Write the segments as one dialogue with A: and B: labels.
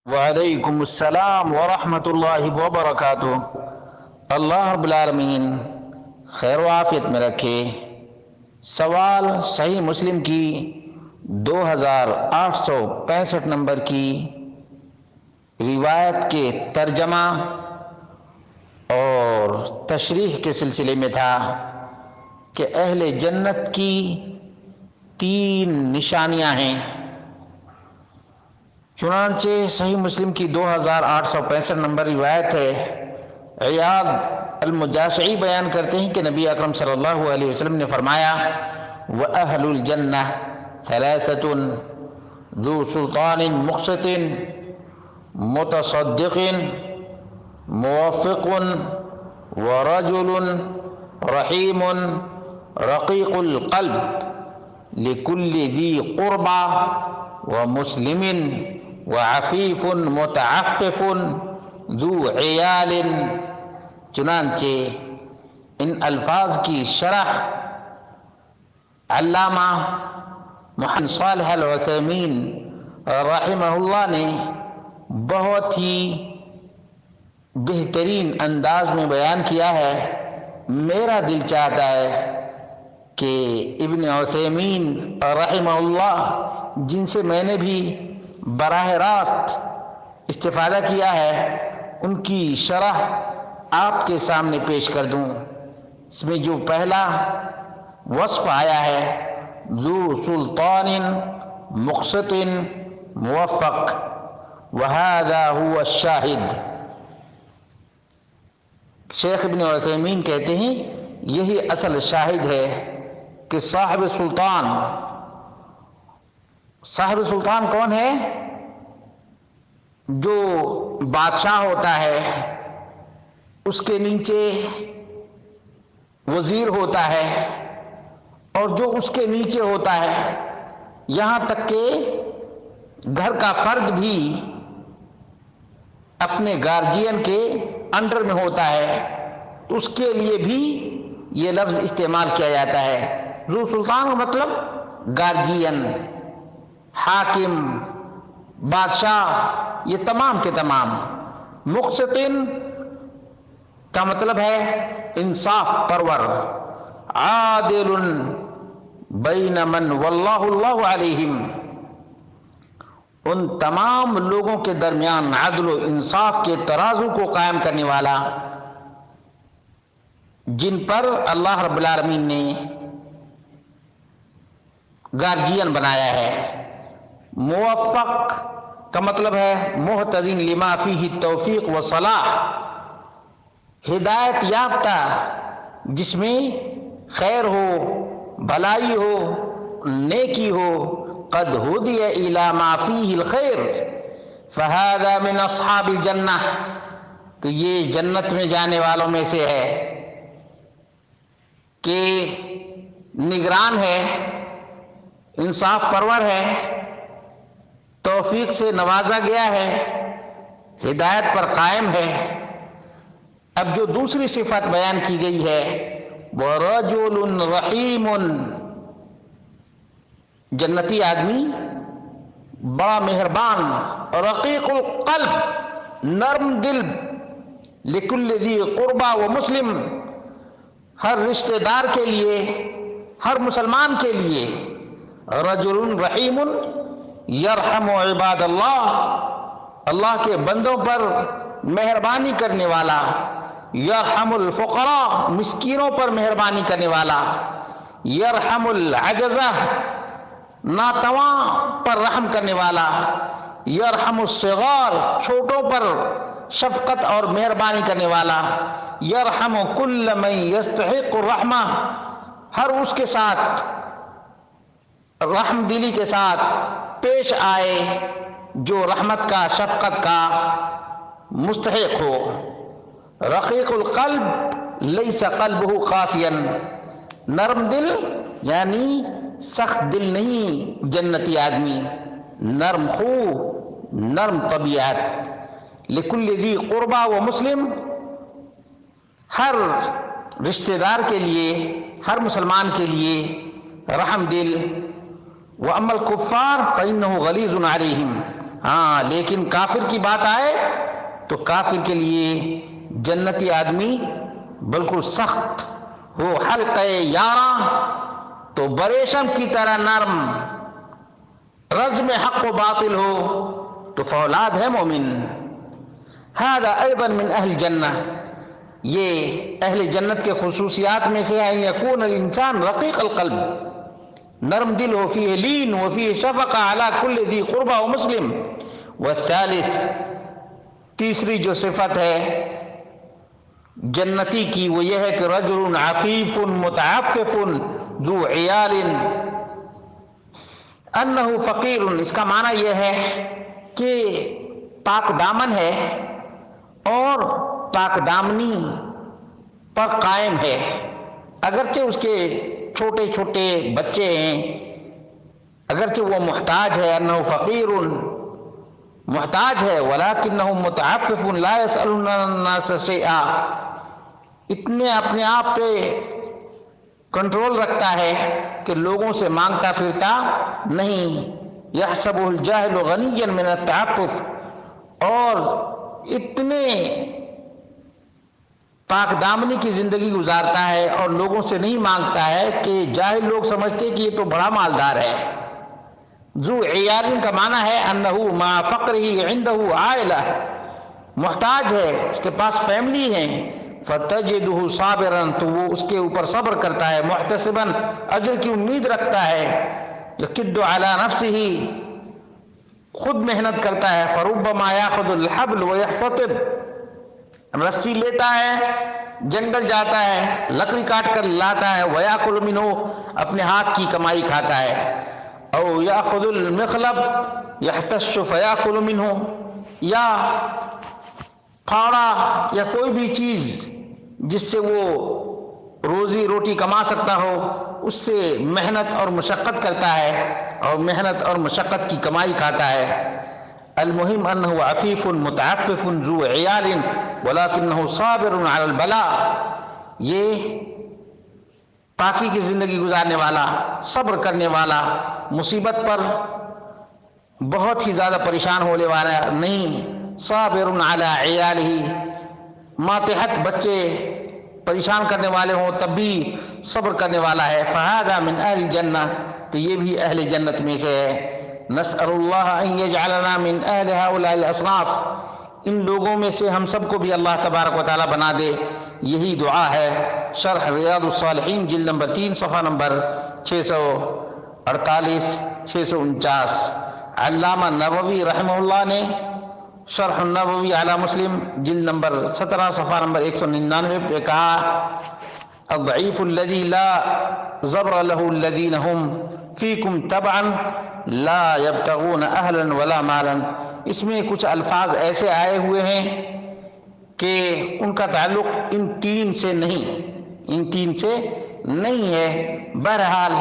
A: وعلیکم السلام ورحمۃ اللہ وبرکاتہ۔ اللہ رب العالمین خیر و عافیت میں رکھے۔ سوال صحیح مسلم کی 2865 نمبر کی روایت کے ترجمہ اور تشریح کے سلسلے میں تھا کہ اہل جنت کی 3 نشانیاں ہیں۔ چنانچہ صحیح مسلم کی 2865 نمبر روایت ہے، عیاض المجاشعی بیان کرتے ہیں کہ نبی اکرم صلی اللہ علیہ وسلم نے فرمایا، وَأَهْلُ الْجَنَّةِ ثَلَاثَةٌ ذُو سُلْطَانٍ مُقْسِطٍ مُتَصَدِّقٍ مُوَفِّقٌ وَرَجُلٌ رَحِيمٌ رَقِيقُ الْقَلْبِ لِكُلِّ ذِي قُرْبَى وَمُسْلِمٍ وعفیف متعفف ذو عیال۔ چنانچہ ان الفاظ کی شرح علامہ محمد صالح العثیمین رحمہ اللہ نے بہت ہی بہترین انداز میں بیان کیا ہے۔ میرا دل چاہتا ہے کہ ابن عثیمین رحمہ اللہ، جن سے میں نے بھی براہ راست استفادہ کیا ہے، ان کی شرح آپ کے سامنے پیش کر دوں۔ اس میں جو پہلا وصف آیا ہے، ذو سلطان مقسط موفق، وہذا هو الشاہد۔ شیخ ابن عثیمین کہتے ہیں یہی اصل شاہد ہے کہ صاحب سلطان کون ہے؟ جو بادشاہ ہوتا ہے، اس کے نیچے وزیر ہوتا ہے، اور جو اس کے نیچے ہوتا ہے، یہاں تک کہ گھر کا فرد بھی اپنے گارجین کے انڈر میں ہوتا ہے، تو اس کے لیے بھی یہ لفظ استعمال کیا جاتا ہے۔ ذو سلطان کا مطلب گارجین، حاکم، بادشاہ، یہ تمام کے تمام۔ مقسطن کا مطلب ہے انصاف پرور، عادل بین من واللہ اللہ علیہم، ان تمام لوگوں کے درمیان عدل و انصاف کے ترازو کو قائم کرنے والا، جن پر اللہ رب العالمین نے گارجین بنایا ہے۔ موفق کا مطلب ہے محتدین لما فیہ توفیق و صلاح، ہدایت یافتہ، جس میں خیر ہو، بھلائی ہو، نیکی ہو۔ قد ہدی الی ما فیہ الخیر فہذا من اصحاب الجنہ، تو یہ جنت میں جانے والوں میں سے ہے کہ نگران ہے، انصاف پرور ہے، توفیق سے نوازا گیا ہے، ہدایت پر قائم ہے۔ اب جو دوسری صفت بیان کی گئی ہے، وَرَجُلٌ رَحِيمٌ، جنتی آدمی بڑا مہربان، رقیق القلب، نرم دل، لِكُلِّ ذِي قُرْبَى وَمُسْلِمٍ، ہر رشتہ دار کے لیے، ہر مسلمان کے لیے۔ رجل رحیم یرحم عباد اللہ، اللہ کے بندوں پر مہربانی کرنے والا۔ یرحم الفقراء، مسکینوں پر مہربانی کرنے والا۔ یرحم العجزہ، ناتواں پر رحم کرنے والا۔ یرحم الصغار، چھوٹوں پر شفقت اور مہربانی کرنے والا۔ یرحم کل من یستحق الرحمہ، ہر اس کے ساتھ رحم دلی کے ساتھ پیش آئے جو رحمت کا، شفقت کا مستحق ہو۔ رقیق القلب لیس قلبہ قاسیا، نرم دل یعنی سخت دل نہیں جنتی آدمی، نرم خو، نرم طبیعت۔ لکل ذی قربا و مسلم، ہر رشتہ دار کے لیے، ہر مسلمان کے لیے رحم دل۔ وَأَمَّا الْكُفَّارُ فَإِنَّهُ غَلِيظٌ عَلَيْهِمْ، ہاں لیکن کافر کی بات آئے تو کافر کے لیے جنتی آدمی بالکل سخت ہو، حلقہ یاراں تو بریشم کی طرح نرم، رزم حق و باطل ہو تو فولاد ہے مومن۔ هذا ايضا من اہل جنہ، یہ اہل جنت کے خصوصیات میں سے ہے، یکون الانسان رقیق القلب، نرم دل ہو، فیہ لین وفیہ شفقہ علی کل ذی قربہ و مسلم۔ والثالث، تیسری جو صفت ہے جنتی کی وہ یہ ہے کہ رجل عفیف متعفف ذو عیال انہ فقیر، اس کا معنی یہ ہے کہ پاک دامن ہے اور پاک دامنی پر قائم ہے، اگرچہ اس کے چھوٹے چھوٹے بچے ہیں، اگرچہ وہ محتاج ہے، انہ فقیر محتاج ہے، ولکنہ متعفف لا يسأل الناس شیئا، اتنے اپنے آپ پہ کنٹرول رکھتا ہے کہ لوگوں سے مانگتا پھرتا نہیں، یحسبہ الجاہل غنیا من التعفف، اور اتنے پاک دامنی کی زندگی گزارتا ہے اور لوگوں سے نہیں مانگتا ہے کہ جاہل لوگ سمجھتے کہ یہ تو بڑا مالدار ہے۔ ذو عیال کا معنی ہے انہ مع فقرہ عندہ عائلہ، محتاج ہے، اس کے پاس فیملی ہے، فتجدہ صابرا، تو وہ اس کے اوپر صبر کرتا ہے، محتسبا، اجر کی امید رکھتا ہے، یکد علی نفسہ، خود محنت کرتا ہے، فربما یاخذ الحبل ویحتطب، رسی لیتا ہے، جنگل جاتا ہے، لکڑی کاٹ کر لاتا ہے، ویاکل منہ، اپنے ہاتھ کی کمائی کھاتا ہے، او یاخذ المخلب یحتش فیاکل منہ، یا پھاوڑا یا کوئی بھی چیز جس سے وہ روزی روٹی کما سکتا ہو اس سے محنت اور مشقت کرتا ہے اور محنت اور مشقت کی کمائی کھاتا ہے۔ المہم انہ عفیف متعفف ذو عیال ولکنہ صابر علی البلاء، یہ پاکی کی زندگی گزارنے والا، صبر کرنے والا، مصیبت پر بہت ہی زیادہ پریشان ہونے والا نہیں، صابر علی عیالہ، ماتحت بچے پریشان کرنے والے ہوں تب بھی صبر کرنے والا ہے، فہذا من اہل الجنہ، تو یہ بھی اہل جنت میں سے ہے۔ نسأل اللہ ان یجعلنا من اہل ہؤلاء الاصناف، ان لوگوں میں سے ہم سب کو بھی اللہ تبارک و تعالی بنا دے، یہی دعا ہے۔ شرح ریاض الصالحین جلد نمبر 3 صفحہ نمبر 648 649، علامہ نووی رحمہ اللہ نے شرح النووی علی مسلم جلد نمبر 17 صفحہ نمبر 199 پہ کہا، الضعیف الذی لا زبر له الذین هم فیکم تبعا لا یبتغون اہلا ولا مالا، اس میں کچھ الفاظ ایسے آئے ہوئے ہیں کہ ان کا تعلق ان تین سے نہیں ہے۔ بہرحال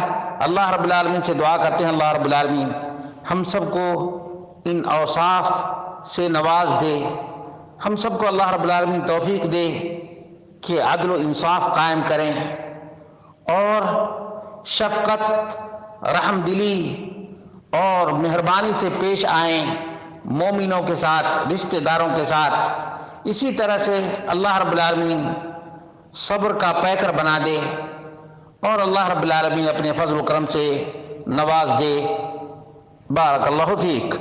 A: اللہ رب العالمین سے دعا کرتے ہیں اللہ رب العالمین ہم سب کو ان اوصاف سے نواز دے، ہم سب کو اللہ رب العالمین توفیق دے کہ عدل و انصاف قائم کریں اور شفقت، رحم دلی اور مہربانی سے پیش آئیں مومنوں کے ساتھ، رشتہ داروں کے ساتھ۔ اسی طرح سے اللہ رب العالمین صبر کا پیکر بنا دے اور اللہ رب العالمین اپنے فضل و کرم سے نواز دے۔ بارک اللہ فیک۔